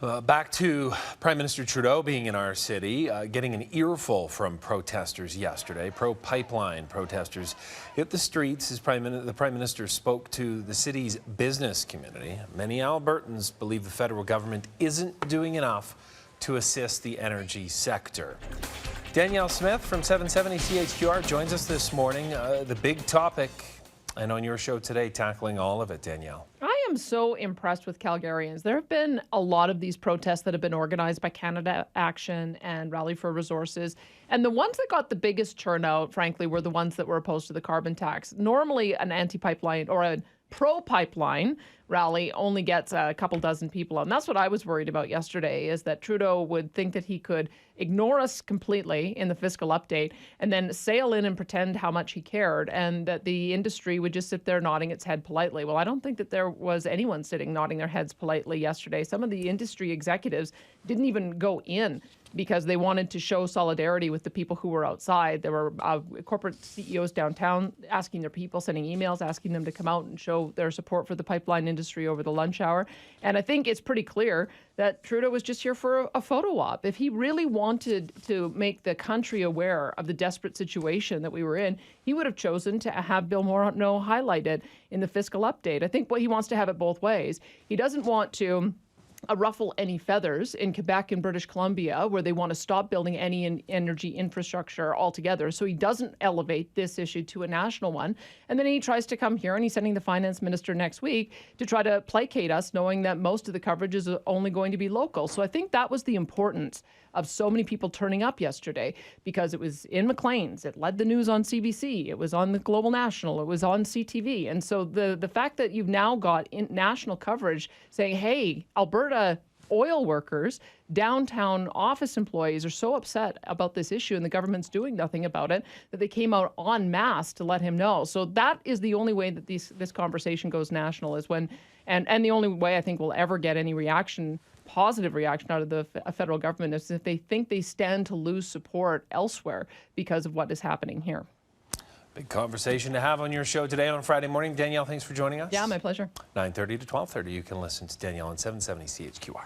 Back to Prime Minister Trudeau being in our city, getting an earful from protesters yesterday. Pro-pipeline protesters hit the streets as the Prime Minister spoke to the city's business community. Many Albertans believe the federal government isn't doing enough to assist the energy sector. Danielle Smith from 770 CHQR joins us this morning. The big topic, and on your show today, tackling all of it, Danielle. I am so impressed with Calgarians. There have been a lot of these protests that have been organized by Canada Action and Rally for Resources. And the ones that got the biggest turnout, frankly, were the ones that were opposed to the carbon tax. Normally, an anti-pipeline or a pro-pipeline rally only gets a couple dozen people. And that's what I was worried about yesterday, is that Trudeau would think that he could ignore us completely in the fiscal update and then sail in and pretend how much he cared, and that the industry would just sit there nodding its head politely. Well, I don't think that there was anyone sitting nodding their heads politely yesterday. Some of the industry executives didn't even go in because they wanted to show solidarity with the people who were outside. There were corporate CEOs downtown asking their people, sending emails, asking them to come out and show their support for the pipeline industry over the lunch hour. And I think it's pretty clear that Trudeau was just here for a photo op. If he really wanted to make the country aware of the desperate situation that we were in, he would have chosen to have Bill Morneau highlighted in the fiscal update. I think he wants to have it both ways. He doesn't want to ruffle any feathers in Quebec and British Columbia, where they want to stop building any energy infrastructure altogether. So he doesn't elevate this issue to a national one. And then he tries to come here, and he's sending the finance minister next week to try to placate us, knowing that most of the coverage is only going to be local. So I think that was the importance of so many people turning up yesterday, because it was in Maclean's, it led the news on CBC, it was on the Global National, it was on CTV. And so the fact that you've now got national coverage saying, hey, Alberta oil workers, downtown office employees are so upset about this issue and the government's doing nothing about it, that they came out en masse to let him know. So that is the only way that this conversation goes national, is when, and the only way I think we'll ever get any positive reaction out of the federal government, is if they think they stand to lose support elsewhere because of what is happening here. Big conversation to have on your show today on Friday morning. Danielle, thanks for joining us. Yeah, my pleasure. 9:30 to 12:30, you can listen to Danielle on 770 CHQR.